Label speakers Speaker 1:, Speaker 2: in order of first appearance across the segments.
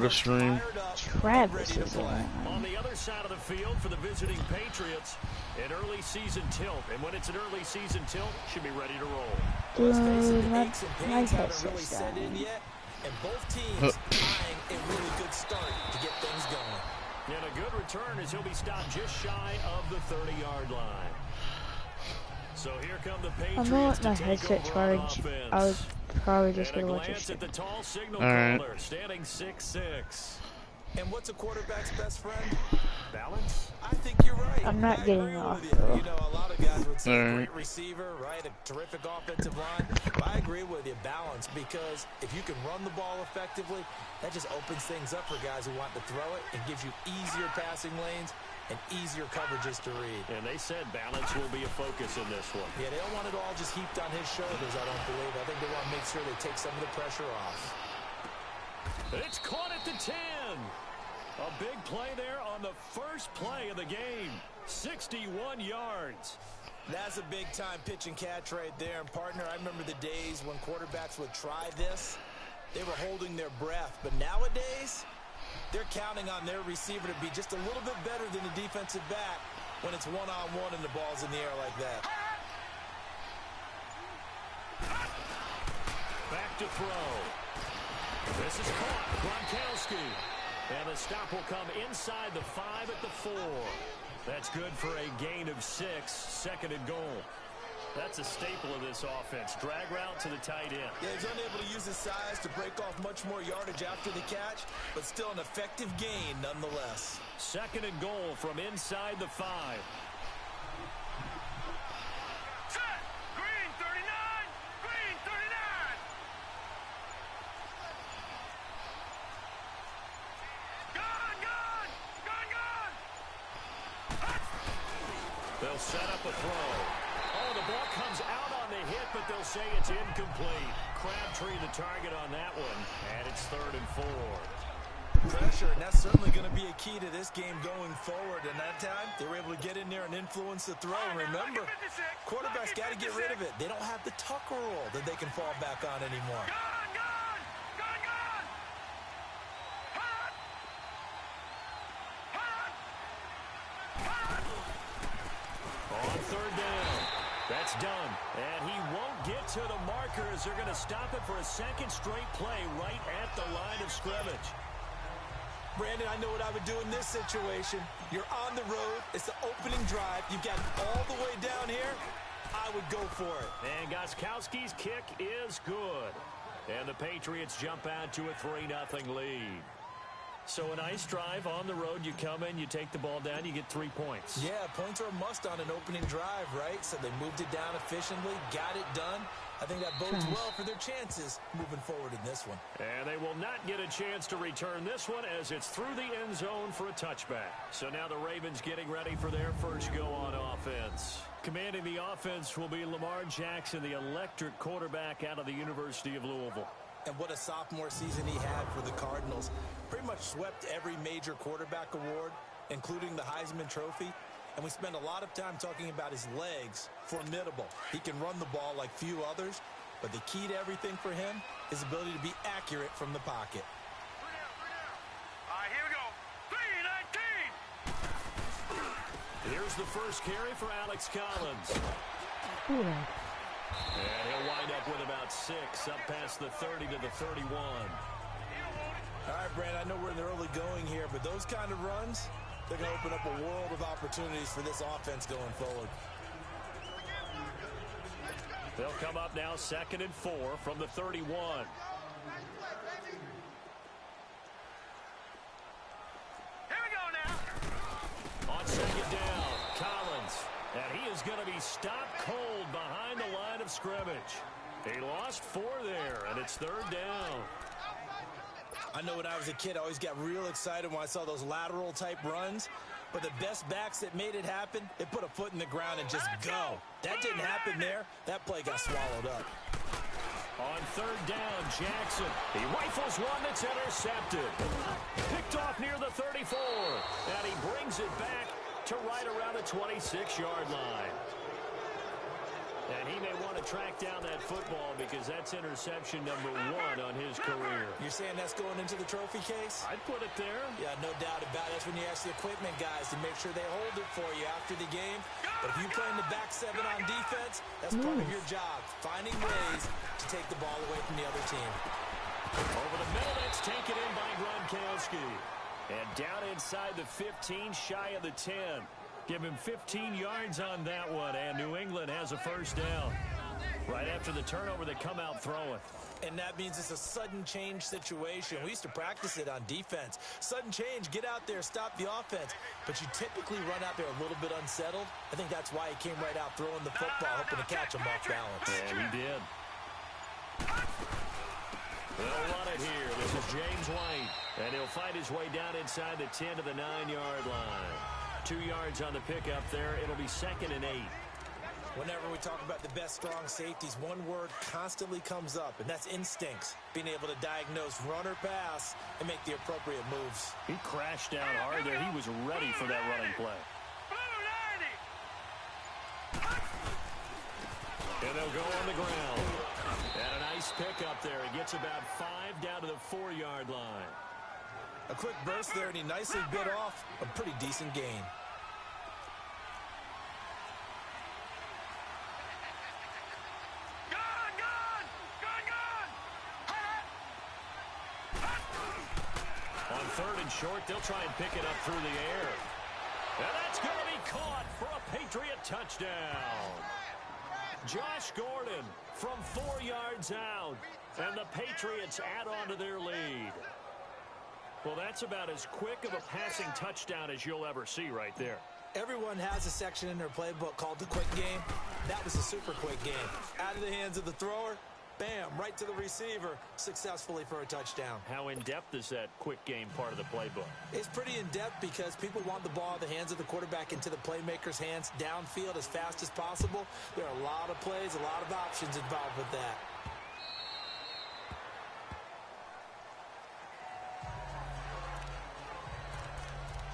Speaker 1: the stream.
Speaker 2: Travis is
Speaker 3: on the other side of the field for the visiting Patriots. An early season tilt, and when it's an early season tilt, should be ready to roll.
Speaker 2: Dude,
Speaker 4: my haven't really set in yet, and both teams eyeing a really good start to get things going.
Speaker 3: And a good return as he'll be stopped just shy of the 30-yard line. So here come the Patriots.
Speaker 2: I'm gonna let my headset charge. I was probably just gonna watch it.
Speaker 3: At the tall signal
Speaker 1: caller,
Speaker 3: standing 6'6".
Speaker 4: And what's a quarterback's best friend?
Speaker 3: Balance.
Speaker 4: I think you're right.
Speaker 2: I'm not getting off.
Speaker 4: You know, a lot of guys would say a great receiver, right? A terrific offensive line. But I agree with you, balance, because if you can run the ball effectively, that just opens things up for guys who want to throw it and gives you easier passing lanes and easier coverages to read.
Speaker 3: And they said balance will be a focus in this one.
Speaker 4: Yeah, they don't want it all just heaped on his shoulders, I don't believe. I think they want to make sure they take some of the pressure off.
Speaker 3: It's caught at the 10. A big play there on the first play of the game. 61 yards.
Speaker 4: That's a big-time pitch and catch right there. And, partner, I remember the days when quarterbacks would try this. They were holding their breath. But nowadays, they're counting on their receiver to be just a little bit better than the defensive back when it's one-on-one and the ball's in the air like that.
Speaker 3: Back to throw. This is caught. Gronkowski. And the stop will come inside the 5 at the 4. That's good for a gain of 6, second and goal. That's a staple of this offense. Drag route to the tight end.
Speaker 4: Yeah, he's unable to use his size to break off much more yardage after the catch, but still an effective gain nonetheless.
Speaker 3: Second and goal from inside the 5. They'll set up a throw. Oh, the ball comes out on the hit, but they'll say it's incomplete. Crabtree the target on that one, and it's 3rd and 4.
Speaker 4: Pressure, and that's certainly going to be a key to this game going forward. And that time, they were able to get in there and influence the throw. And remember, quarterbacks got to get rid of it. They don't have the Tucker rule that they can fall back on anymore.
Speaker 3: On 3rd down. That's done. And he won't get to the marker as they're going to stop it for a second straight play right at the line of scrimmage.
Speaker 4: Brandon, I know what I would do in this situation. You're on the road. It's the opening drive. You've got it all the way down here. I would go for it.
Speaker 3: And Gostkowski's kick is good. And the Patriots jump out to a 3-0 lead. So a nice drive on the road. You come in, you take the ball down, you get 3 points.
Speaker 4: Yeah, points are a must on an opening drive, right? So they moved it down efficiently, got it done. I think that bodes well for their chances moving forward in this one.
Speaker 3: And they will not get a chance to return this one as it's through the end zone for a touchback. So now the Ravens getting ready for their first go on offense. Commanding the offense will be Lamar Jackson, the electric quarterback out of the University of Louisville.
Speaker 4: And what a sophomore season he had for the Cardinals. Pretty much swept every major quarterback award, including the Heisman Trophy. And we spend a lot of time talking about his legs. Formidable. He can run the ball like few others. But the key to everything for him is ability to be accurate from the pocket.
Speaker 5: All right, here we go. 3-19.
Speaker 3: Here's the first carry for Alex Collins.
Speaker 2: Ooh.
Speaker 3: And he'll wind up with about 6, up past the 30 to the 31.
Speaker 4: All right, Brand, I know we're in the early going here, but those kind of runs, they're going to open up a world of opportunities for this offense going forward.
Speaker 3: They'll come up now 2nd and 4 from the 31.
Speaker 5: Here we go now.
Speaker 3: On 2nd down, Collins. And he is going to be stopped cold behind the line of scrimmage. He lost 4 there, and it's 3rd down.
Speaker 4: I know when I was a kid, I always got real excited when I saw those lateral-type runs. But the best backs that made it happen, they put a foot in the ground and just go. That didn't happen there. That play got swallowed up.
Speaker 3: On 3rd down, Jackson. He rifles one that's intercepted. Picked off near the 34. And he brings it back to right around the 26-yard line. And he may want to track down that football because that's interception number 1 on his career.
Speaker 4: You're saying that's going into the trophy case?
Speaker 3: I'd put it there.
Speaker 4: Yeah, no doubt about it. That's when you ask the equipment guys to make sure they hold it for you after the game. But if you play in the back 7 on defense, that's part of your job, finding ways to take the ball away from the other team.
Speaker 3: Over the middle, that's taken in by Gronkowski. And down inside the 15, shy of the 10. Give him 15 yards on that one, and New England has a first down. Right after the turnover, they come out throwing.
Speaker 4: And that means it's a sudden change situation. We used to practice it on defense. Sudden change, get out there, stop the offense. But you typically run out there a little bit unsettled. I think that's why he came right out throwing the football, hoping to catch him off balance.
Speaker 3: And he did. They'll run it here. This is James White. And he'll fight his way down inside the 10 to the 9-yard line. 2 yards on the pickup there. It'll be 2nd and 8.
Speaker 4: Whenever we talk about the best strong safeties, one word constantly comes up, and that's instincts. Being able to diagnose run or pass and make the appropriate moves.
Speaker 3: He crashed down hard there. He was ready for that running play. And they'll go on the ground. And a nice pickup there. He gets about 5 down to the 4-yard line.
Speaker 4: A quick burst there, and he nicely bit off a pretty decent gain.
Speaker 3: On 3rd and short, they'll try and pick it up through the air. And that's going to be caught for a Patriot touchdown. Josh Gordon from 4 yards out. And the Patriots add on to their lead. Well, that's about as quick of a passing touchdown as you'll ever see right there.
Speaker 4: Everyone has a section in their playbook called the quick game. That was a super quick game. Out of the hands of the thrower, bam, right to the receiver, successfully for a touchdown.
Speaker 3: How in-depth is that quick game part of the playbook?
Speaker 4: It's pretty in-depth because people want the ball in the hands of the quarterback into the playmaker's hands downfield as fast as possible. There are a lot of plays, a lot of options involved with that.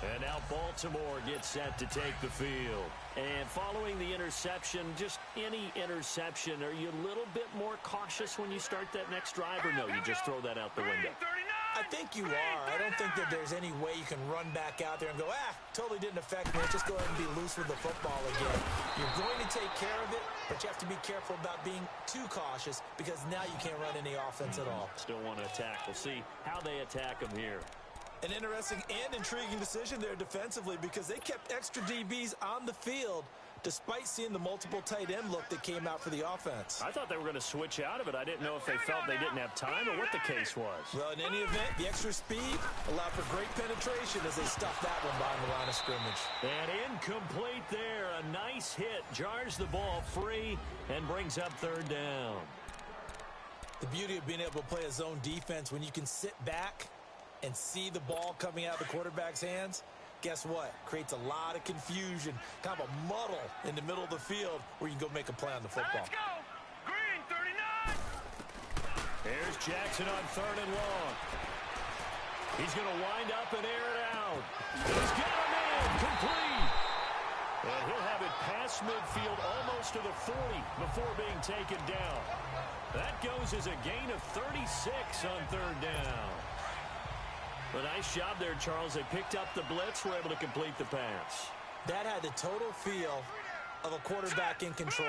Speaker 3: And now Baltimore gets set to take the field. And following the interception, just any interception, are you a little bit more cautious when you start that next drive, or no, you just throw that out the window?
Speaker 4: I think you are. I don't think that there's any way you can run back out there and go, totally didn't affect me. Just go ahead and be loose with the football again. You're going to take care of it, but you have to be careful about being too cautious because now you can't run any offense at all.
Speaker 3: Still want to attack. We'll see how they attack them here.
Speaker 4: An interesting and intriguing decision there defensively because they kept extra DBs on the field despite seeing the multiple tight end look that came out for the offense.
Speaker 3: I thought they were going to switch out of it. I didn't know if they felt they didn't have time or what the case was.
Speaker 4: Well, in any event, the extra speed allowed for great penetration as they stuffed that one behind the line of scrimmage.
Speaker 3: And incomplete there. A nice hit. Jars the ball free and brings up 3rd down.
Speaker 4: The beauty of being able to play a zone defense when you can sit back and see the ball coming out of the quarterback's hands, guess what? Creates a lot of confusion, kind of a muddle in the middle of the field where you can go make a play on the football.
Speaker 5: Let's go. Green, 39.
Speaker 3: Here's Jackson on 3rd and long. He's going to wind up and air it out. He's got him in. Complete. And he'll have it past midfield almost to the 40 before being taken down. That goes as a gain of 36 on 3rd down. A nice job there, Charles. They picked up the blitz, were able to complete the pass.
Speaker 4: That had the total feel of a quarterback in control.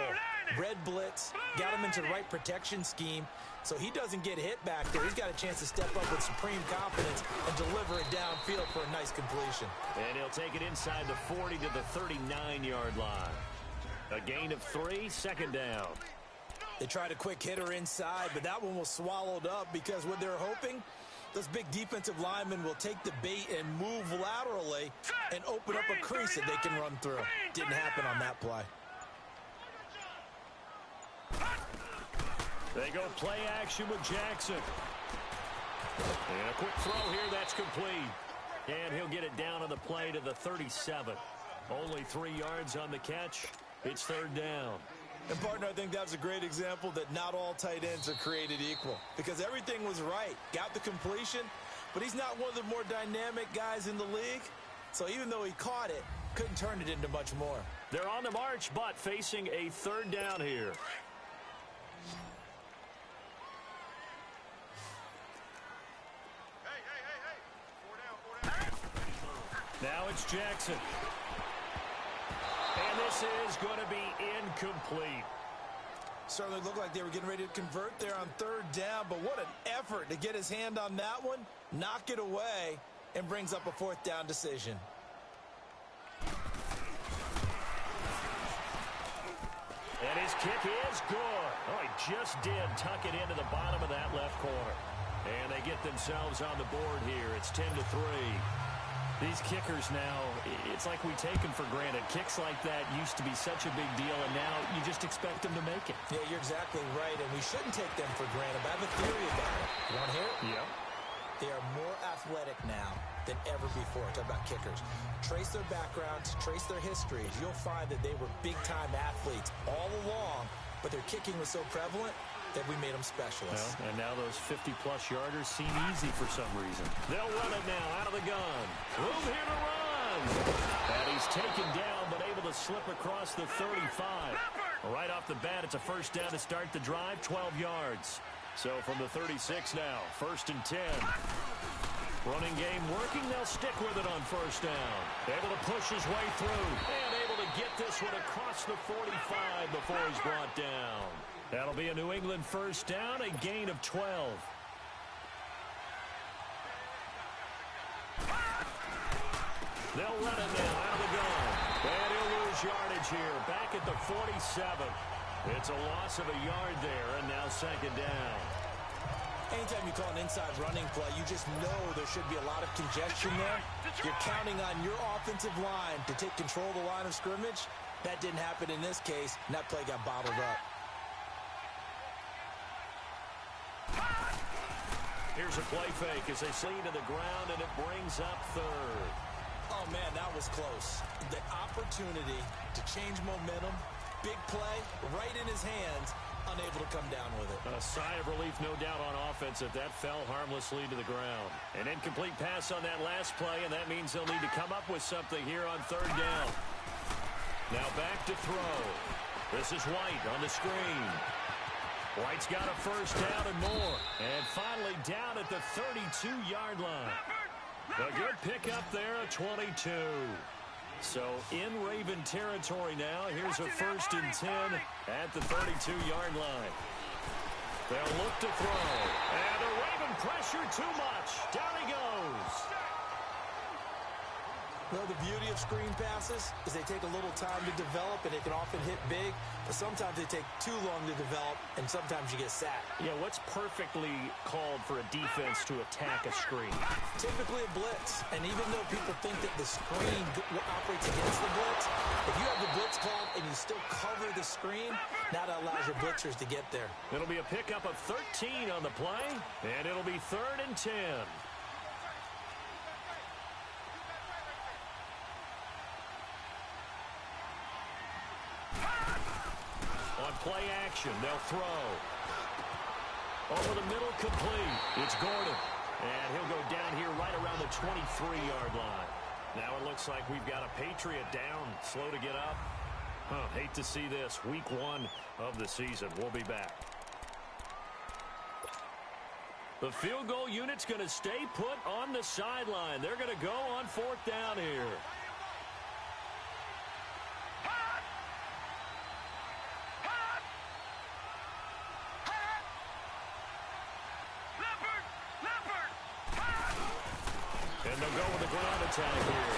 Speaker 4: Red blitz, got him into the right protection scheme, so he doesn't get hit back there. He's got a chance to step up with supreme confidence and deliver it downfield for a nice completion.
Speaker 3: And he'll take it inside the 40 to the 39-yard line. A gain of 3, 2nd down.
Speaker 4: They tried a quick hitter inside, but that one was swallowed up because what they're hoping, those big defensive linemen will take the bait and move laterally and open up a crease that they can run through. Didn't happen on that play.
Speaker 3: They go play action with Jackson. And a quick throw here, that's complete. And he'll get it down on the play to the 37. Only 3 yards on the catch. It's 3rd down.
Speaker 4: And, partner, I think that was a great example that not all tight ends are created equal because everything was right. Got the completion, but he's not one of the more dynamic guys in the league. So even though he caught it, couldn't turn it into much more.
Speaker 3: They're on the march, but facing a third down here. Now it's Jackson. And this is going to be incomplete.
Speaker 4: Certainly looked like they were getting ready to convert there on third down, but what an effort to get his hand on that one, knock it away, and brings up a fourth down decision.
Speaker 3: And his kick is good. Oh, he just did tuck it into the bottom of that left corner. And they get themselves on the board here. It's 10-3. These kickers now, it's like we take them for granted. Kicks like that used to be such a big deal, and now you just expect them to make it.
Speaker 4: Yeah, you're exactly right, and we shouldn't take them for granted. But I have a theory about it. You want to hear it?
Speaker 3: Yep.
Speaker 4: They are more athletic now than ever before. Talk about kickers. Trace their backgrounds, trace their histories. You'll find that they were big-time athletes all along, but their kicking was so prevalent that we made them specialists.
Speaker 3: Well, and now those 50-plus yarders seem easy for some reason. They'll run it now out of the gun. Room here to run. And he's taken down, but able to slip across the 35. Right off the bat, it's a first down to start the drive, 12 yards. So from the 36 now, 1st and 10. Running game working. They'll stick with it on first down. Able to push his way through. And able to get this one across the 45 before he's brought down. That'll be a New England first down, a gain of 12. They'll run it now out of the gun. And he'll lose yardage here. Back at the 47. It's a loss of a yard there, and now second down.
Speaker 4: Anytime you call an inside running play, you just know there should be a lot of congestion there. You're counting on your offensive line to take control of the line of scrimmage. That didn't happen in this case, and that play got bottled up.
Speaker 3: Here's a play fake as they sling to the ground, and it brings up third.
Speaker 4: Oh, man, that was close. The opportunity to change momentum, big play, right in his hands, unable to come down with it.
Speaker 3: A sigh of relief, no doubt, on offense if that fell harmlessly to the ground. An incomplete pass on that last play, and that means they'll need to come up with something here on third down. Now back to throw. This is White on the screen. White's got a first down and more. And finally down at the 32-yard line. A good pickup there, a 22. So in Raven territory now. Here's a 1st and 10 at the 32-yard line. They'll look to throw. And the Raven pressure too much. Down he goes.
Speaker 4: Well, the beauty of screen passes is they take a little time to develop, and they can often hit big, but sometimes they take too long to develop, and sometimes you get sacked.
Speaker 3: Yeah, what's perfectly called for a defense to attack a screen?
Speaker 4: Typically a blitz, and even though people think that the screen operates against the blitz, if you have the blitz called and you still cover the screen, now that allows your blitzers to get there.
Speaker 3: It'll be a pickup of 13 on the play, and it'll be 3rd and 10. On play action, they'll throw. Over the middle, complete. It's Gordon. And he'll go down here right around the 23-yard line. Now it looks like we've got a Patriot down, slow to get up. Hate to see this. Week 1 of the season. We'll be back. The field goal unit's going to stay put on the sideline. They're going to go on 4th down here. And they'll go with the ground attack here.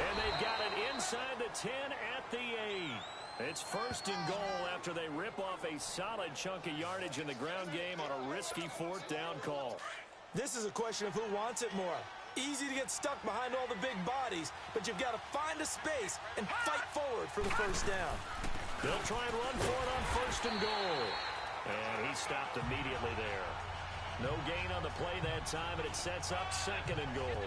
Speaker 3: And they've got it inside the 10 at the 8. It's 1st and goal after they rip off a solid chunk of yardage in the ground game on a risky 4th down call.
Speaker 4: This is a question of who wants it more. Easy to get stuck behind all the big bodies, but you've got to find a space and fight forward for the first down.
Speaker 3: They'll try and run for it on 1st and goal. And he stopped immediately there. No gain on the play that time, and it sets up 2nd and goal.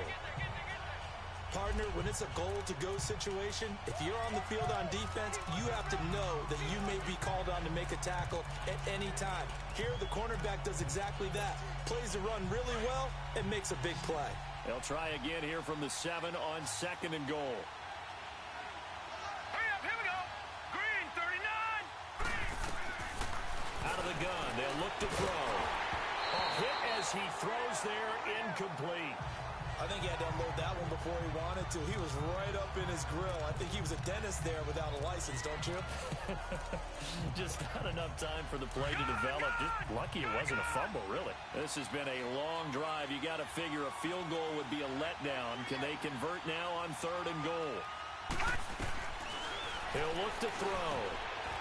Speaker 4: Partner, when it's a goal-to-go situation, if you're on the field on defense, you have to know that you may be called on to make a tackle at any time. Here, the cornerback does exactly that. Plays the run really well and makes a big play.
Speaker 3: They'll try again here from the 7 on 2nd and goal. the gun. They'll look to throw. A hit as he throws there, incomplete.
Speaker 4: I think he had to unload that one before he wanted to. He was right up in his grill. I think he was a dentist there without a license, don't you?
Speaker 3: Just not enough time for the play to develop. Just lucky it wasn't a fumble, really. This has been a long drive. You got to figure a field goal would be a letdown. Can they convert now on 3rd and goal? He'll look to throw.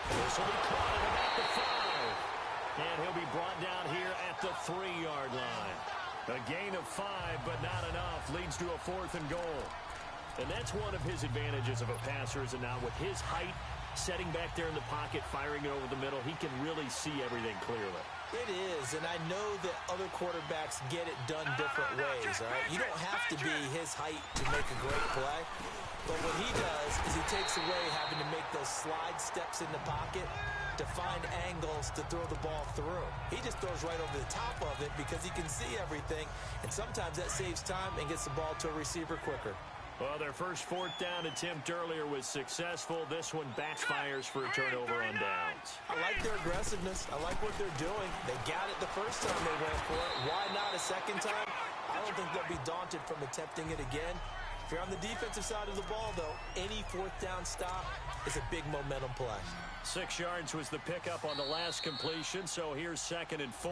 Speaker 3: This will be caught at about the 5. And he'll be brought down here at the 3-yard line. A gain of 5, but not enough. Leads to a 4th and goal. And that's one of his advantages of a passer, is that now with his height, setting back there in the pocket, firing it over the middle, he can really see everything clearly.
Speaker 4: It is, and I know that other quarterbacks get it done different ways, all right? You don't have to be his height to make a great play. But what he does is he takes away having to make those slide steps in the pocket to find angles to throw the ball through. He just throws right over the top of it because he can see everything, and sometimes that saves time and gets the ball to a receiver quicker.
Speaker 3: Well, their first 4th down attempt earlier was successful. This one backfires for a turnover on downs.
Speaker 4: I like their aggressiveness. I like what they're doing. They got it the first time they went for it. Why not a second time? I don't think they'll be daunted from attempting it again. If you're on the defensive side of the ball, though, any 4th down stop is a big momentum play.
Speaker 3: 6 yards was the pickup on the last completion, so here's 2nd and 4.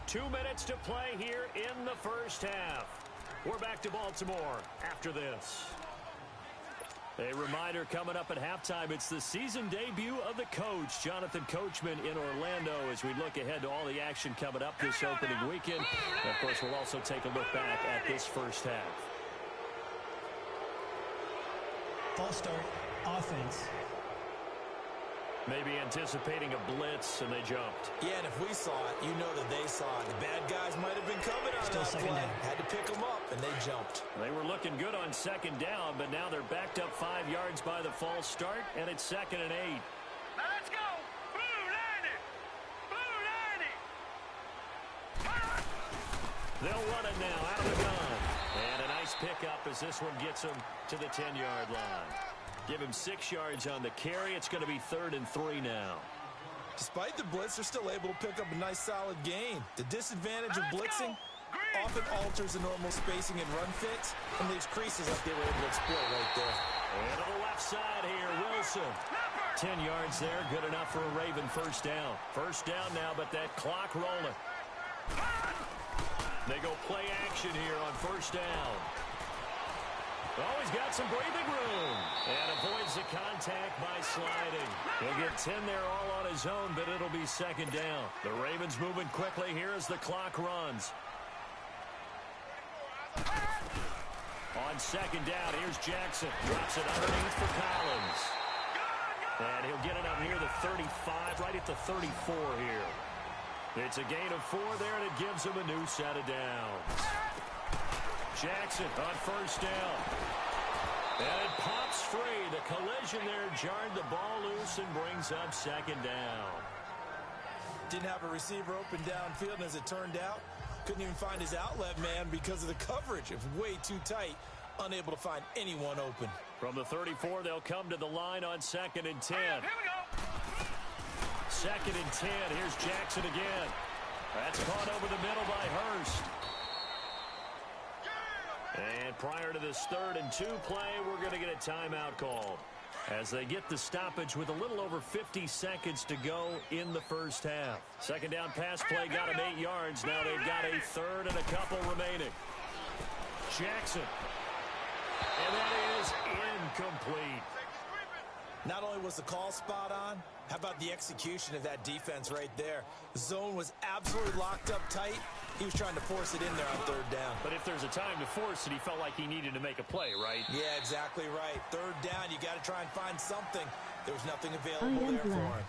Speaker 3: 2 minutes to play here in the first half. We're back to Baltimore after this. A reminder coming up at halftime, it's the season debut of the coach, Jonathan Coachman, in Orlando, as we look ahead to all the action coming up this opening weekend. And of course, we'll also take a look back at this first half.
Speaker 1: False start, offense.
Speaker 3: Maybe anticipating a blitz, and they jumped.
Speaker 4: Yeah, and if we saw it, you know that they saw it. The bad guys might have been coming on
Speaker 1: Still
Speaker 4: that
Speaker 1: second
Speaker 4: play.
Speaker 1: down.
Speaker 4: Had to pick them up, and they jumped.
Speaker 3: They were looking good on 2nd down, but now they're backed up 5 yards by the false start, and it's 2nd and 8.
Speaker 5: Now let's go. Blue Lightning. Blue Lightning.
Speaker 3: They'll run it now out of the gun. And a nice pickup as this one gets them to the 10-yard line. Give him 6 yards on the carry. It's going to be 3rd and 3 now.
Speaker 4: Despite the blitz, they're still able to pick up a nice, solid gain. The disadvantage of blitzing often alters the normal spacing and run fits and leaves creases like they were able to exploit right there.
Speaker 3: And to the left side here, Wilson. 10 yards there, good enough for a Raven first down. First down now, but that clock rolling. They go play action here on first down. Oh, he's got some breathing room. And avoids the contact by sliding. He'll get 10 there all on his own, but it'll be 2nd down. The Ravens moving quickly here as the clock runs. On 2nd down, here's Jackson. Drops it underneath for Collins. And he'll get it up near the 35, right at the 34 here. It's a gain of 4 there, and it gives him a new set of downs. Jackson on first down. And it pops free. The collision there jarred the ball loose and brings up 2nd down.
Speaker 4: Didn't have a receiver open downfield, and as it turned out, couldn't even find his outlet man because of the coverage. It was way too tight, unable to find anyone open.
Speaker 3: From the 34, they'll come to the line on 2nd and 10.
Speaker 5: Here we go.
Speaker 3: 2nd and 10. Here's Jackson again. That's caught over the middle by Hurst. And prior to this 3rd and 2 play, we're going to get a timeout called as they get the stoppage with a little over 50 seconds to go in the first half. 2nd down pass play got him 8 yards. Now they've got a 3rd and a couple remaining. Jackson. And that is incomplete.
Speaker 4: Not only was the call spot on, how about the execution of that defense right there? The zone was absolutely locked up tight. He was trying to force it in there on 3rd down.
Speaker 3: But if there's a time to force it, he felt like he needed to make a play, right?
Speaker 4: Yeah, exactly right. 3rd down, you got to try and find something. There was nothing available there for him.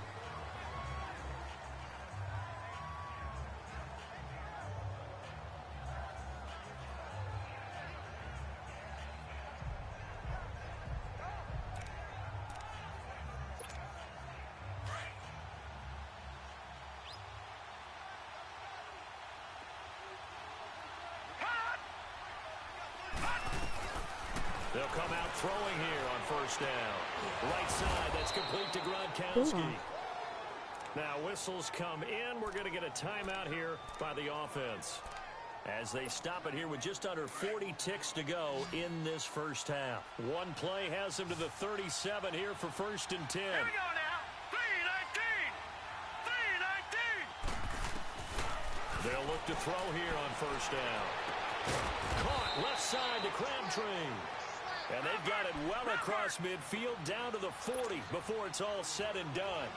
Speaker 3: They'll come out throwing here on first down. Right side, that's complete to Gronkowski. Now whistles come in. We're going to get a timeout here by the offense as they stop it here with just under 40 ticks to go in this first half. One play has them to the 37 here for 1st and 10.
Speaker 5: Here we go now. 3-19. 3-19.
Speaker 3: They'll look to throw here on 1st down. Caught left side to Crabtree. And they've got it well across midfield down to the 40 before it's all said and done.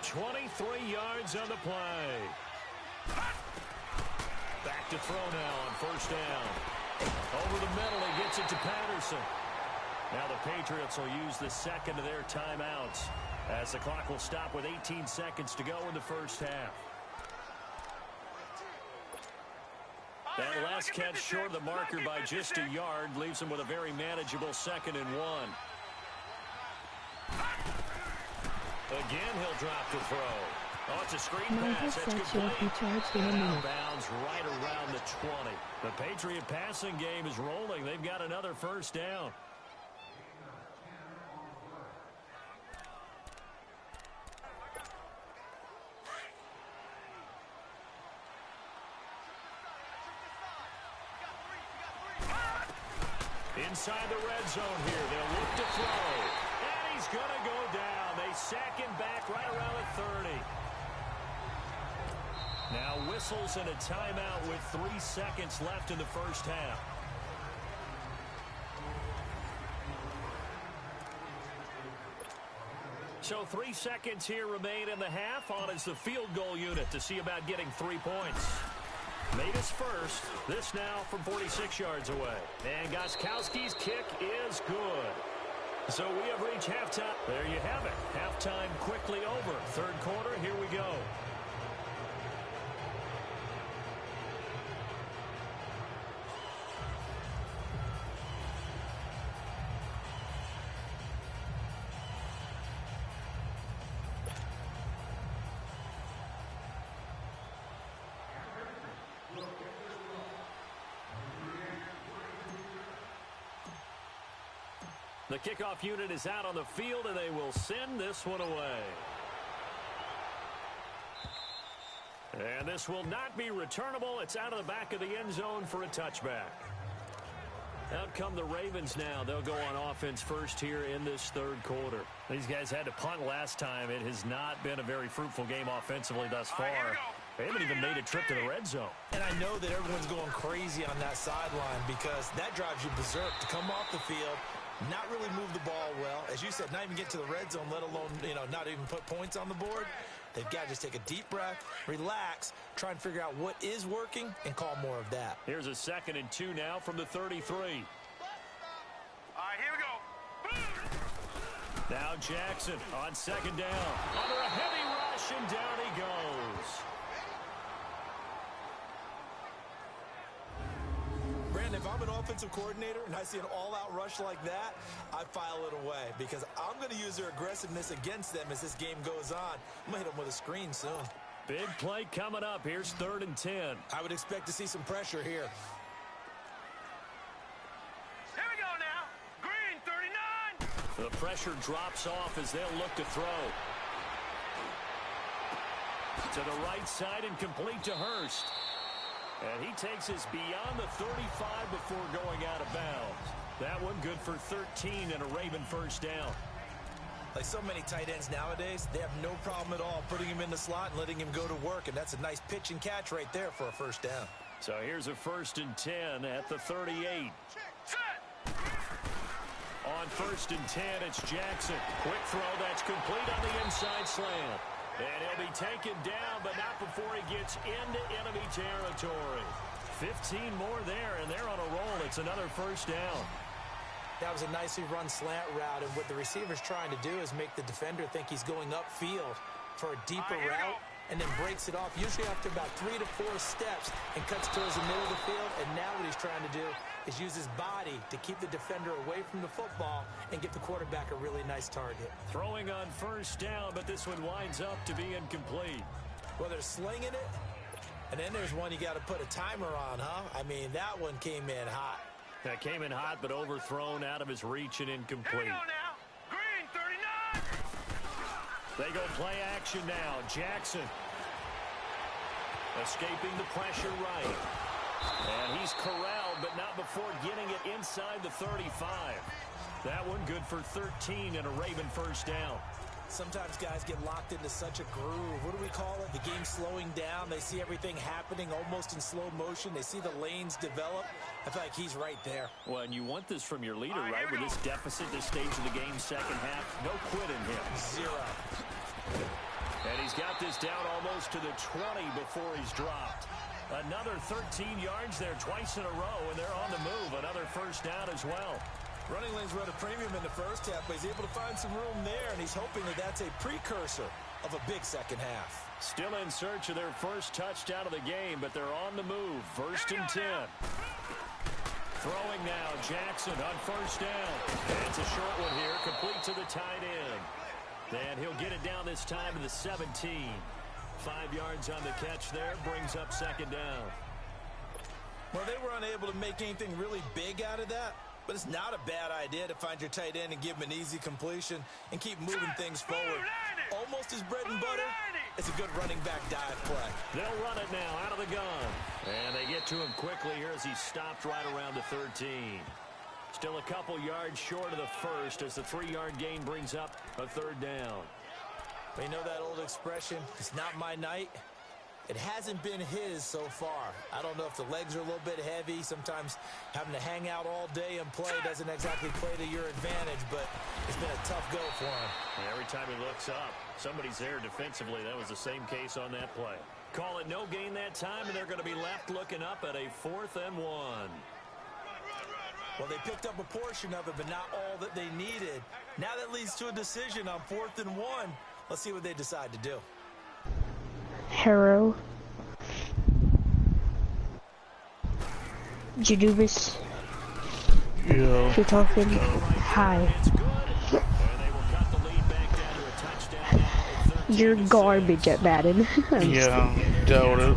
Speaker 3: 23 yards on the play. Back to throw now on 1st down. Over the middle, he gets it to Patterson. Now the Patriots will use the second of their timeouts as the clock will stop with 18 seconds to go in the first half. That last catch short of the marker by just a yard leaves him with a very manageable 2nd and 1. Again, he'll drop the throw. Oh, it's a screen pass. That's complete. Out of bounds right around the 20. The Patriot passing game is rolling. They've got another 1st down. Inside the red zone here. They'll look to throw. And he's going to go down. They sack him back right around the 30. Now whistles and a timeout with 3 seconds left in the first half. So 3 seconds here remain in the half. On is the field goal unit to see about getting 3 points. Made his first. This now from 46 yards away. And Gostkowski's kick is good. So we have reached halftime. There you have it. Halftime quickly over. 3rd quarter, here we go. The kickoff unit is out on the field, and they will send this one away. And this will not be returnable. It's out of the back of the end zone for a touchback. Out come the Ravens now. They'll go on offense first here in this 3rd quarter. These guys had to punt last time. It has not been a very fruitful game offensively thus far. They haven't even made a trip to the red zone.
Speaker 4: And I know that everyone's going crazy on that sideline because that drives you berserk to come off the field, not really move the ball well. As you said, not even get to the red zone, let alone, not even put points on the board. They've got to just take a deep breath, relax, try and figure out what is working, and call more of that.
Speaker 3: Here's a 2nd and 2 now from the 33.
Speaker 5: All right, here we go.
Speaker 3: Now Jackson on 2nd down. Under a heavy rush, and down he goes.
Speaker 4: Brandon, if I'm an offensive coordinator and I see an all-out rush like that, I file it away because I'm going to use their aggressiveness against them as this game goes on. I'm going to hit them with a screen soon.
Speaker 3: Big play coming up. Here's 3rd and 10.
Speaker 4: I would expect to see some pressure here.
Speaker 5: Here we go now. Green, 39.
Speaker 3: The pressure drops off as they'll look to throw. To the right side and complete to Hurst. And he takes us beyond the 35 before going out of bounds. That one good for 13 and a Raven 1st down.
Speaker 4: Like so many tight ends nowadays, they have no problem at all putting him in the slot and letting him go to work. And that's a nice pitch and catch right there for a 1st down.
Speaker 3: So here's a 1st and 10 at the 38.
Speaker 5: Set.
Speaker 3: On 1st and 10, it's Jackson. Quick throw that's complete on the inside slant. And he'll be taken down, but not before he gets into enemy territory. 15 more there, and they're on a roll. It's another 1st down.
Speaker 4: That was a nicely run slant route, and what the receiver's trying to do is make the defender think he's going upfield for a deeper route, and then breaks it off, usually after about 3 to 4 steps, and cuts towards the middle of the field. And now what he's trying to do is use his body to keep the defender away from the football and give the quarterback a really nice target.
Speaker 3: Throwing on 1st down, but this one winds up to be incomplete.
Speaker 4: Well, they're slinging it, and then there's one you got to put a timer on, huh? I mean, that one came in hot.
Speaker 3: That came in hot, but overthrown out of his reach and incomplete.
Speaker 5: Here we go now. Green, 39.
Speaker 3: They go play action now. Jackson escaping the pressure right. And he's corralled, but not before getting it inside the 35. That one good for 13 and a Raven first down.
Speaker 4: Sometimes guys get locked into such a groove. What do we call it? The game's slowing down. They see everything happening almost in slow motion. They see the lanes develop. I feel like he's right there.
Speaker 3: Well, and you want this from your leader, right? With this deficit, this stage of the game's second half, no quit in him.
Speaker 4: Zero.
Speaker 3: And he's got this down almost to the 20 before he's dropped. Another 13 yards there twice in a row, and they're on the move. Another first down as well.
Speaker 4: Running lanes run a premium in the first half, but he's able to find some room there, and he's hoping that that's a precursor of a big second half.
Speaker 3: Still in search of their first touchdown of the game, but they're on the move. First and 10. Throwing now, Jackson on first down. And it's a short one here, complete to the tight end. And he'll get it down this time to the 17. 5 yards on the catch there, brings up second down.
Speaker 4: Well, they were unable to make anything really big out of that. But it's not a bad idea to find your tight end and give him an easy completion and keep moving things forward. Almost his bread and butter. It's a good running back dive play.
Speaker 3: They'll run it now out of the gun. And they get to him quickly here as he stopped right around the 13. Still a couple yards short of the first as the 3-yard gain brings up a third down.
Speaker 4: You know that old expression, it's not my night? It hasn't been his so far. I don't know if the legs are a little bit heavy. Sometimes having to hang out all day and play doesn't exactly play to your advantage, but it's been a tough go for him.
Speaker 3: And every time he looks up, somebody's there defensively. That was the same case on that play. Call it no gain that time, and they're going to be left looking up at a 4th and 1.
Speaker 4: Well, they picked up a portion of it, but not all that they needed. Now that leads to a decision on 4th and 1. Let's see what they decide to do.
Speaker 2: Harrow. Jadubis.
Speaker 6: Yeah.
Speaker 2: You're talking. Hi. You're garbage at Madden.
Speaker 6: Yeah, doubt it.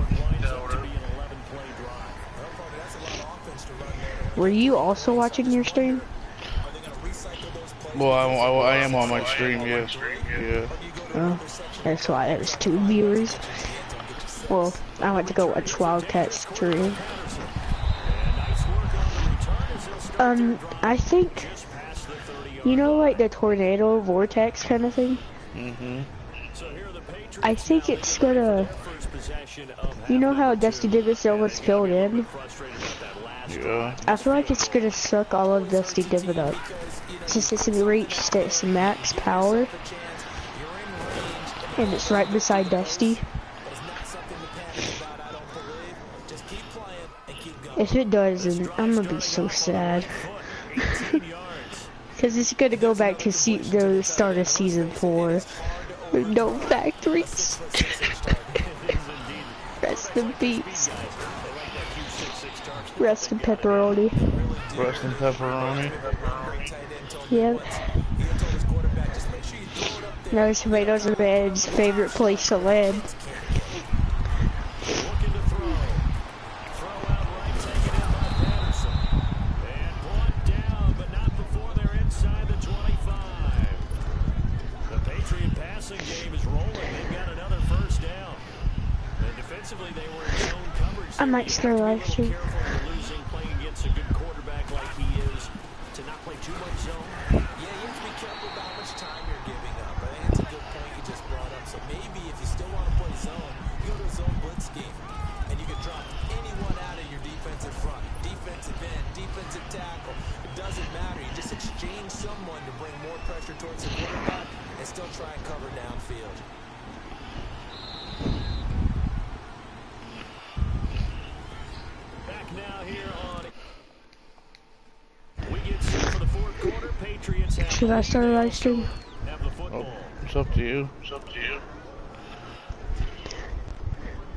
Speaker 2: Were you also watching your stream?
Speaker 6: Well, I am on my stream, yes. Yeah.
Speaker 2: Oh, that's why there's 2 viewers. Well, I went to go watch Wildcat's stream. I think, you know, like the tornado vortex kind of thing?
Speaker 6: Mm-hmm.
Speaker 2: I think it's gonna, you know how Dusty Divitt was filled in?
Speaker 6: Yeah.
Speaker 2: I feel like it's gonna suck all of Dusty Divitt up. Since it's reached its max power, and it's right beside Dusty. If it does, then I'm gonna be so sad. Because it's gonna go back to the start of season 4. With no factories. Rest in peace. Rest in pepperoni.
Speaker 6: Rest in pepperoni.
Speaker 2: Yep. No tomatoes and Red's favorite place to land. I might start live stream.
Speaker 3: Playing against a good quarterback like he is, to not play too much zone.
Speaker 4: Yeah, you have to be careful about how much time you're giving up. I think it's a good point you just brought up. So maybe if you still want to play zone, you go to a zone blitz scheme, and you can drop anyone out of your defensive front, defensive end, defensive tackle. It doesn't matter. You just exchange someone to bring more pressure towards the quarterback and still try and cover downfield.
Speaker 3: Now here on we get set for the 4th quarter. Patriots have
Speaker 2: Should I start a live stream?
Speaker 6: Oh, it's up to you. It's up to you.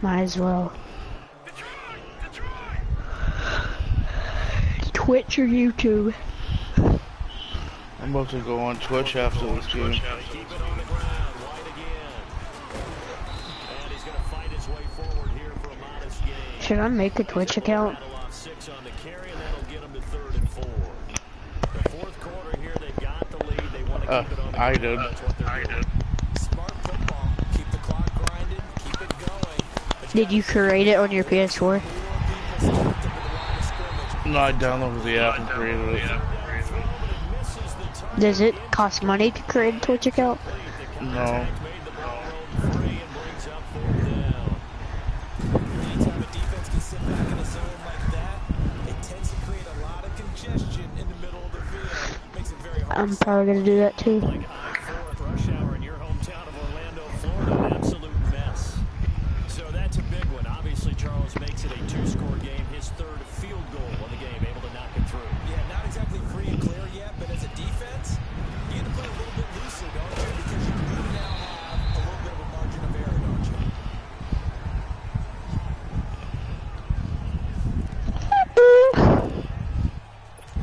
Speaker 2: Might as well. Twitch or YouTube?
Speaker 6: I'm about to go on Twitch after this game.
Speaker 3: keep it on the ground. White again. And he's going to fight his way forward here for a modest gain.
Speaker 2: Should I make a Twitch account?
Speaker 3: 6 on the carry, and that'll get them to 3rd and 4. The 4th quarter here, they've got the lead. They want to keep it on the
Speaker 6: I
Speaker 3: ground.
Speaker 6: did.
Speaker 3: That's what they're doing.
Speaker 4: Smart
Speaker 2: Did you create it on your PS4?
Speaker 6: No, I downloaded the app and created it.
Speaker 2: Does it cost money to create a Twitch account?
Speaker 6: No.
Speaker 4: Anytime a defense can sit back in a zone like that, it tends to create a lot of congestion in the middle of the field. Makes it very hard.
Speaker 2: I'm probably gonna do that too.
Speaker 3: Like I-4 rush hour in your hometown of Orlando, Florida, an absolute mess. So that's a big one. Obviously, Charles makes it a 2-score game. His third field goal of the game, able to knock it through.
Speaker 4: Yeah, not exactly free and clear yet, but as a defense, you get to play a little bit looser, don't you? Because you do now have a little bit of a margin of error, don't you?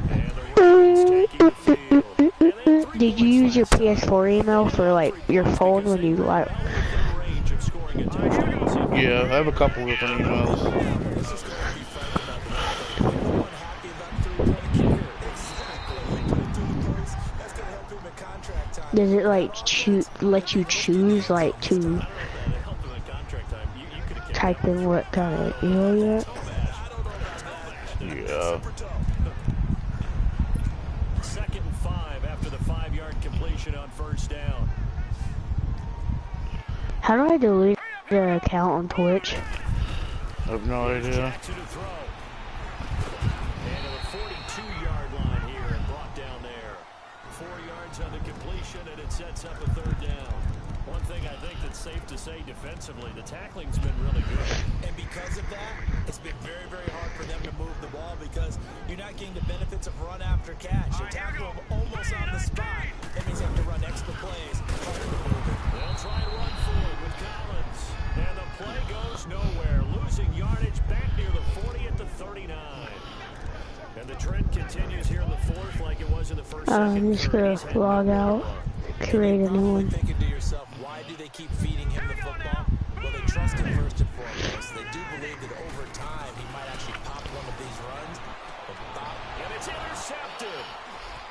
Speaker 3: And the Ravens taking the field. And then 3
Speaker 2: Did you use your PS4 email for like your phone when you like?
Speaker 3: within range of scoring a touchdown.
Speaker 6: Yeah, I have a couple different emails.
Speaker 4: Let's just go and be frank about the no one happy about the three-point kicker. Exactly. Put it through the post. That's going to help him in contract time.
Speaker 2: Does it like let you choose like to
Speaker 3: That helped him in contract time. You could have
Speaker 2: type in what kind of email you want?
Speaker 6: Yeah.
Speaker 3: 2nd and 5 after the 5-yard completion on first down.
Speaker 2: How do I delete the account on Twitch?
Speaker 6: I have no idea.
Speaker 3: Jackson to throw. And to the 42-yard line here and brought down there. 4 yards on the completion, and it sets up a 3rd down. One thing I think that's safe to say defensively, the tackling's been really good.
Speaker 4: And because of that, it's been very, very hard for them to move the ball because you're not getting the benefits of run after catch. You tackle them almost on the spot. That means you have to run extra plays. Harder to move it.
Speaker 3: They'll try and run forward with Collins. And the play goes nowhere. Losing yardage back near the 40 at the 39. And the trend continues here in the 4th like it was in the first.
Speaker 2: I'm just gonna log out, create a new one.
Speaker 4: Thinking to yourself, why do they keep feeding him the football? Well, they trust him first and foremost. They do believe that over time he might actually pop one of these runs.
Speaker 3: And it's intercepted.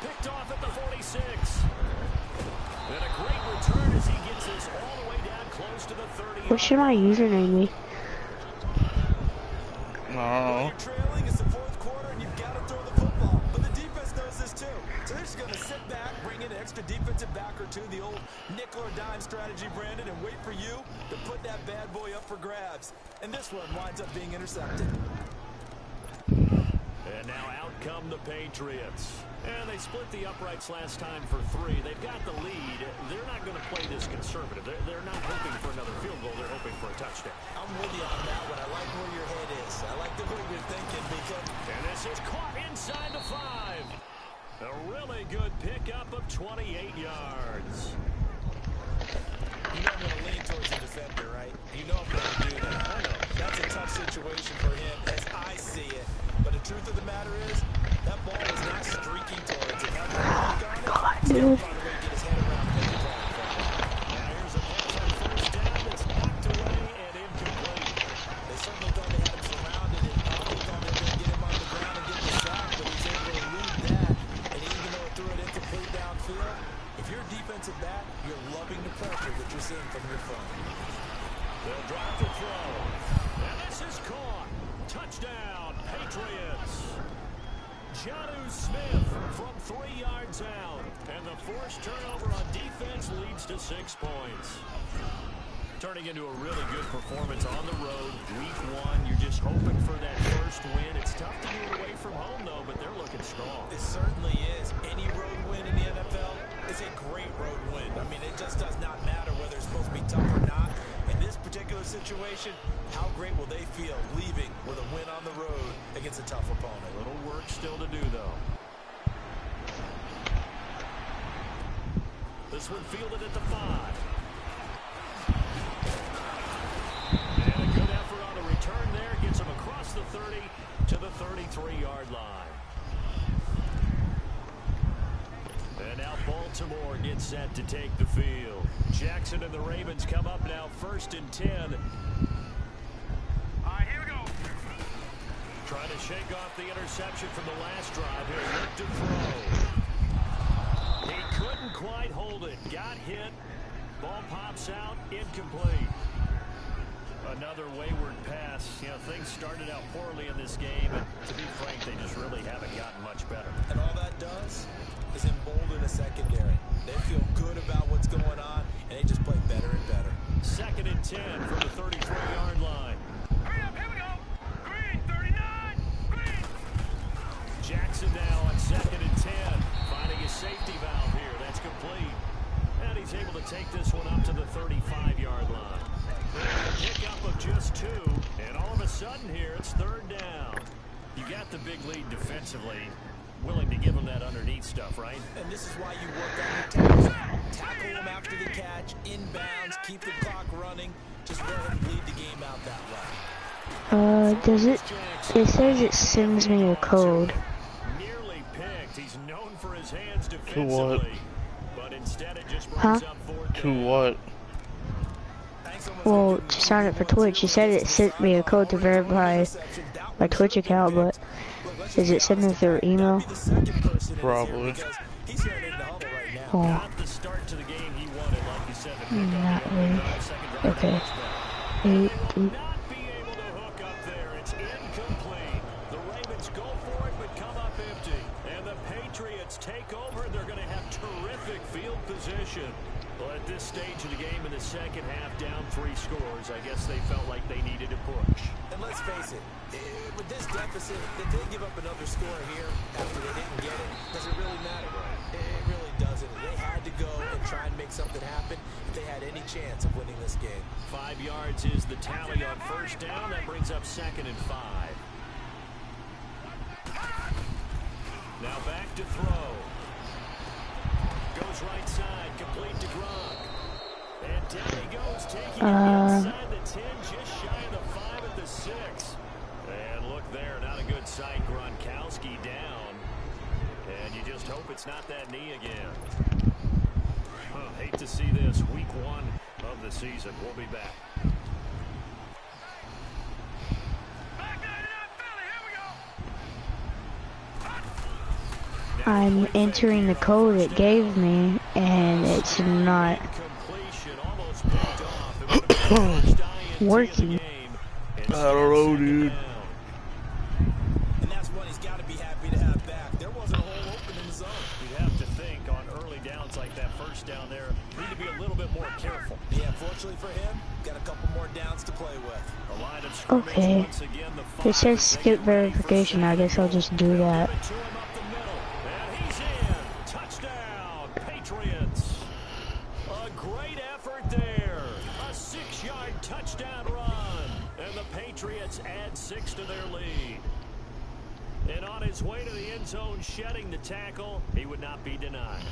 Speaker 3: Picked off at the 46. And a great return as he gets this all the way down close to the 30.
Speaker 2: What should my username be?
Speaker 6: No.
Speaker 4: You're trailing, it's the 4th quarter, and you've got to throw the football. But the defense knows this too. So they're just going to sit back, bring in an extra defensive back or two, the old nickel or dime strategy, Brandon, and wait for you to put that bad boy up for grabs. And this one winds up being intercepted.
Speaker 3: And now out come the Patriots. And they split the uprights last time for 3. They've got the lead. They're not going to play this conservative. They're not hoping for another field goal. They're hoping for a touchdown.
Speaker 4: I'm with you on that one. I like where your head is. I like the way you're thinking because...
Speaker 3: And this is caught inside the 5. A really good pickup of 28 yards.
Speaker 4: You know I'm going to lean towards the defender, right? You know I'm going to do that. I know. That's a tough situation for him as I see it. But the truth of the matter is, that ball is not streaking towards it. Had one look on it, he's going to find a way to get his head around and get the ball in front of him.
Speaker 3: Now here's a pass on first down that's knocked away and incomplete.
Speaker 4: They certainly thought they had him surrounded and probably thought they were going to get him on the ground and get the sack, but he's able to elude that. And even though it threw it incomplete downfield, if you're a defensive back, you're loving the pressure that you're seeing from your front.
Speaker 3: They'll drop the throw. And this is caught. Touchdown, Patriots. Jonnu Smith from 3 yards out. And the forced turnover on defense leads to 6 points. Turning into a really good performance on the road. Week 1, you're just hoping for that first win. It's tough to do it away from home, though, but they're looking strong.
Speaker 4: It certainly is. Any road win in the NFL is a great road win. I mean, it just does not matter whether it's supposed to be tough or not. In this particular situation, how great will they feel leaving with a win on the road against a tough opponent?
Speaker 3: A little work still to do, though. This one fielded at the 5. And a good effort on the return there. Gets him across the 30 to the 33-yard line. And now Baltimore gets set to take the field. Jackson and the Ravens come up now 1st and 10.
Speaker 5: Here we go.
Speaker 3: Trying to shake off the interception from the last drive. He'll look to throw. He couldn't quite hold it. Got hit. Ball pops out. Incomplete. A Another wayward pass. You know, things started out poorly in this game, and to be frank, they just really haven't gotten much better.
Speaker 4: And all that does is embolden the secondary. They feel good about what's going on, and they just play better and better.
Speaker 3: 2nd and 10 from the 33-yard line.
Speaker 5: Hurry up, here we go. Green, 39. Green.
Speaker 3: Jackson now on 2nd and 10, finding his safety valve here. That's complete. And he's able to take this one up to the 35-yard line. A pickup of just 2, and all of a sudden here, it's 3rd down. You got the big lead defensively, willing to give them that underneath stuff, right?
Speaker 4: And this is why you work on your tackles. Tackle them after the catch, inbounds, keep the clock running. Just go ahead and bleed the game out that way.
Speaker 2: Does it says it sends me a code.
Speaker 3: Nearly picked. He's known for his hands
Speaker 6: To what?
Speaker 3: defensively. But instead it just brings up 4th
Speaker 6: To
Speaker 3: down.
Speaker 6: what?
Speaker 2: Well, to sign up for Twitch, you said it sent me a code to verify my Twitch account, but is it sending through email?
Speaker 6: Probably.
Speaker 4: He's hearing it in the huddle right now.
Speaker 2: Oh,
Speaker 3: Not the start to the game he wanted, like you said. To pick
Speaker 2: not
Speaker 3: up
Speaker 2: really.
Speaker 3: the second drive
Speaker 2: Okay.
Speaker 3: touchdown.
Speaker 2: 8,
Speaker 3: They will not be able to hook up there. It's incomplete. The Ravens go for it, but come up empty. And the Patriots take over. They're going to have terrific field position. Well, at this stage of the game in the second half, down 3 scores, I guess they felt like they needed to push.
Speaker 4: And let's face it, with this deficit, did they give up another score here after they didn't get it? Does it really matter? It really doesn't. They had to go and try and make something happen if they had any chance of winning this game.
Speaker 3: 5 yards is the tally on 1st down. That brings up 2nd and 5. Now back to throw. Goes right side, complete to Gronk. And down he goes, taking it inside the 10, just shy of the 5 at the 6. And look there, not a good sight. Gronkowski down. And you just hope it's not that knee again. Hate to see this. Week 1 of the season. We'll be back.
Speaker 5: Back 99 Philly, here we go.
Speaker 2: I'm entering the code it gave me, and it's not working.
Speaker 6: I don't know, dude.
Speaker 4: And that's what he's got to be happy to have back. There wasn't a hole open in the zone.
Speaker 3: You'd have to think on early downs like that 1st down there, need to be a little bit more careful.
Speaker 4: Yeah, fortunately for him, got a couple more downs to play with.
Speaker 3: A line of scrimmage
Speaker 2: Okay.
Speaker 3: once again, the 5.
Speaker 2: It says skip verification. I guess I'll just do that.
Speaker 3: Give it to him up the middle. And he's in. Touchdown, Patriots. A great effort there. A 6-yard touchdown run. And the Patriots add 6 to their lead. And on his way to the end zone, shedding the tackle, he would not be denied.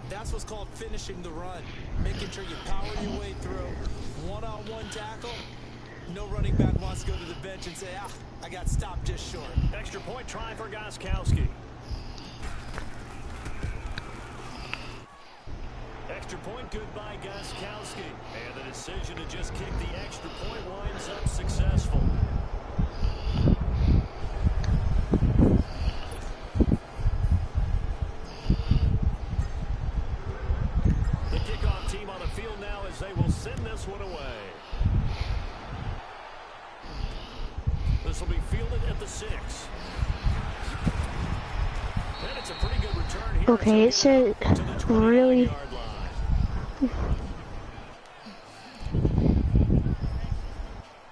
Speaker 4: That's what's called finishing the run. Making sure you power your way through. One-on-one tackle. No running back wants to go to the bench and say, I got stopped just short.
Speaker 3: Extra point try for Gostkowski. Extra point good by Gostkowski. And the decision to just kick the extra point winds up successful. The kickoff team on the field now as they will send this one away. This will be fielded at the 6. And it's a pretty good return here.
Speaker 2: Okay, it said really.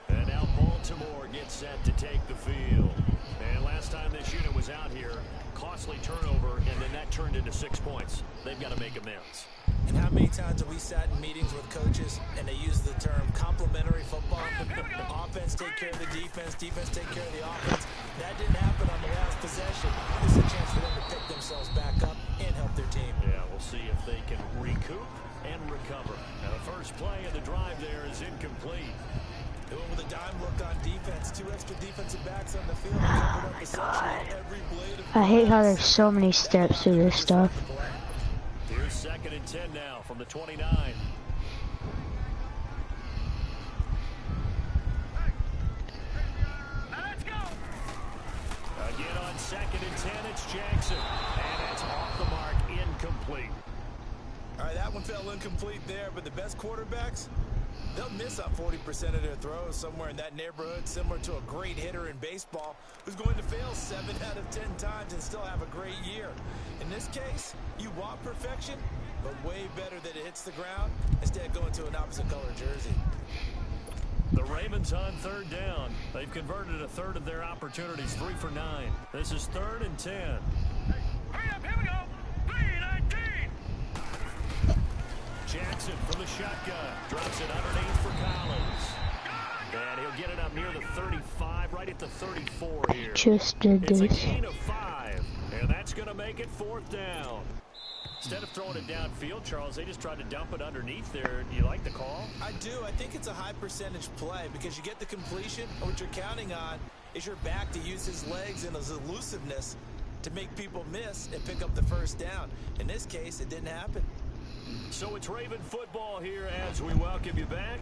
Speaker 3: And now Baltimore gets set to take the field. And last time this unit was out here, costly turnover, and then that turned into 6 points. They've got to make amends.
Speaker 4: And how many times have we sat in meetings with coaches and they use the term complementary football? Offense take care of the defense, defense take care of the offense. That didn't happen on the last possession. This is a chance for them to pick themselves back up and help their team.
Speaker 3: Yeah, we'll see if they can recoup and recover. Now, the first play of the drive there is incomplete.
Speaker 4: Doing with a dime look on defense. 2 extra defensive backs on the field. Covered up essentially every blade of
Speaker 2: I hate how there's so many steps to this stuff.
Speaker 3: Here's 2nd and 10 now from the 29.
Speaker 5: Let's go.
Speaker 3: Again on 2nd and 10, it's Jackson. And it's off the mark, incomplete.
Speaker 4: All right, that one fell incomplete there, but the best quarterbacks, They'll miss on 40% of their throws, somewhere in that neighborhood, similar to a great hitter in baseball who's going to fail 7 out of 10 times and still have a great year. In this case, you want perfection, but way better that it hits the ground instead of going to an opposite color jersey.
Speaker 3: The Ravens on third down. They've converted a third of their opportunities, 3 for 9. This is 3rd and 10.
Speaker 5: Hurry up, here we go. 3-19.
Speaker 3: Jackson from the shotgun. Drops it underneath for Collins. And he'll get it up near the 35, right at the 34 here.
Speaker 2: Just did
Speaker 3: It's a
Speaker 2: this.
Speaker 3: gain of 5, and that's going to make it 4th down. Instead of throwing it downfield, Charles, they just tried to dump it underneath there. Do you like the call?
Speaker 4: I do. I think it's a high percentage play because you get the completion, and what you're counting on is your back to use his legs and his elusiveness to make people miss and pick up the first down. In this case, it didn't happen.
Speaker 3: So it's Raven football here as we welcome you back.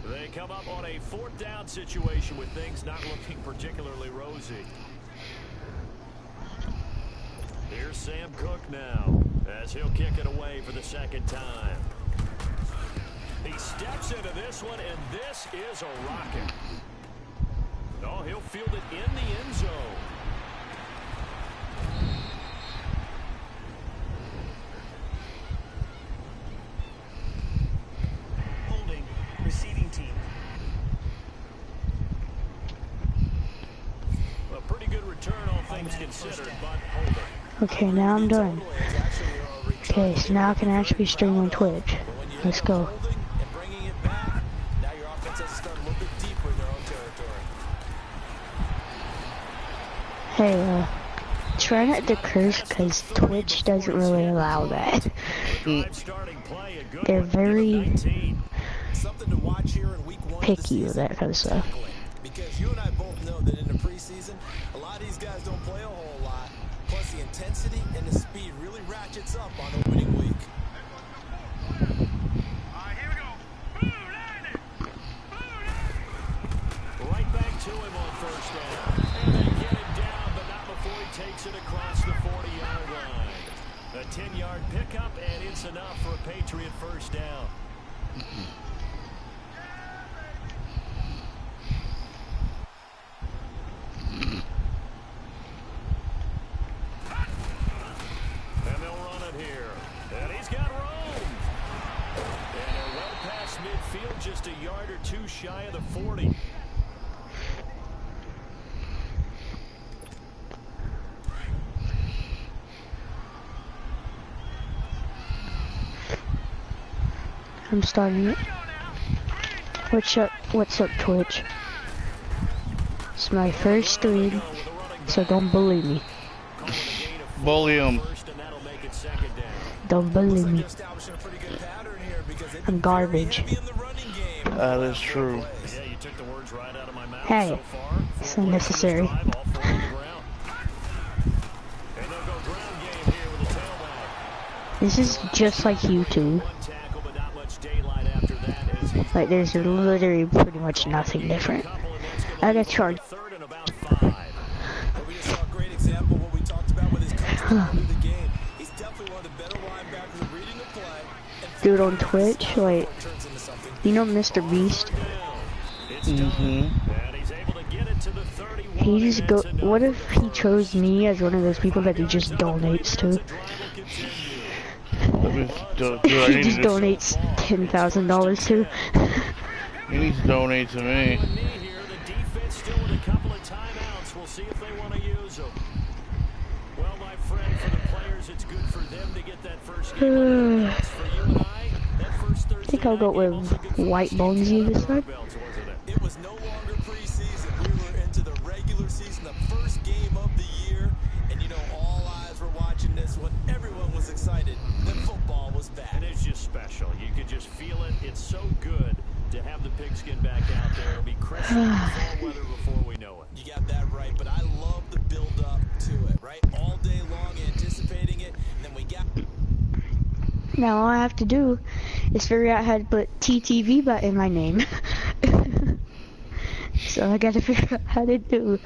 Speaker 3: They come up on a 4th down situation with things not looking particularly rosy. Here's Sam Cook now as he'll kick it away for the 2nd time. He steps into this one, and this is a rocket. Oh, he'll field it in the end zone.
Speaker 1: Holding. Receiving team.
Speaker 3: A pretty good return, all things considered, but holding.
Speaker 2: Okay, now I'm done. Okay, so now I can actually stream on Twitch. Let's go.
Speaker 4: And bringing it back, now your offense has to start a little bit deeper in their own territory.
Speaker 2: Hey, try not to curse because Twitch doesn't really allow that. They're very
Speaker 4: Something to watch here in week 1
Speaker 2: picky with that kind of stuff.
Speaker 4: Because you and I both know that in the preseason, a lot of these guys don't play a whole lot. Plus, the intensity and the speed really ratchets up on opening week.
Speaker 5: Here we go.
Speaker 3: Right back to him on 1st down. And they get him down, but not before he takes it across the 40-yard line. A 10-yard pickup, and it's enough for a Patriot 1st down. And they'll run it here. And he's got room. And they're well past midfield, just a yard or 2 shy of the 40.
Speaker 2: I'm starting it. What's up, Twitch? It's my first stream, so don't bully me.
Speaker 6: Bully him.
Speaker 2: Don't bully me.
Speaker 4: Establishing a pretty good pattern here because they've
Speaker 2: I'm
Speaker 4: been
Speaker 2: garbage.
Speaker 4: heavy in the running game.
Speaker 6: That is true.
Speaker 3: Yeah, you took the words right out of my mouth
Speaker 2: Hey,
Speaker 3: so far.
Speaker 2: it's
Speaker 3: 4 plays
Speaker 2: unnecessary.
Speaker 3: in this drive, all 4 on the ground. And they'll go ground game here with a tailback.
Speaker 2: This is just like YouTube.
Speaker 3: One tackle, but not much daylight after that as he's
Speaker 2: Like, there's literally pretty much nothing different. I got charged.
Speaker 3: 3rd and about 5.
Speaker 4: But we just saw a great example of what we talked about with his coach through the game. He's definitely one of the better linebackers at reading the play. And
Speaker 2: Dude, on Twitch, like,
Speaker 4: turns into something.
Speaker 2: you know Mr. Beast?
Speaker 3: And he's able to get it to the 31.
Speaker 2: He just go. What if he chose me as one of those people that he just donates to? He just donates $10,000 to.
Speaker 6: He needs to donate to me.
Speaker 3: The defense still with a couple of timeouts. We'll see if they want to use them. Well, my friend, for the players, it's good for them to get that first game. That's for you and I. That first Thursday
Speaker 2: I think I'll go
Speaker 3: night game
Speaker 2: with
Speaker 3: also good for
Speaker 2: White
Speaker 3: the
Speaker 2: Bonesy this time.
Speaker 3: belts, wasn't it?
Speaker 4: It was no longer preseason. We were into the regular season, the first game of the year. And you know, all eyes were watching this one. Everyone was excited that football was back.
Speaker 3: And it's just special. You could just feel it. It's so good to have the pigskin back out there. It'll be crisp in fall weather before we know it.
Speaker 4: You got that right, but I love the build up to it, right? All day long anticipating it, and then we got...
Speaker 2: Now all I have to do is figure out how to put TTV in my name. So I gotta figure out how to do.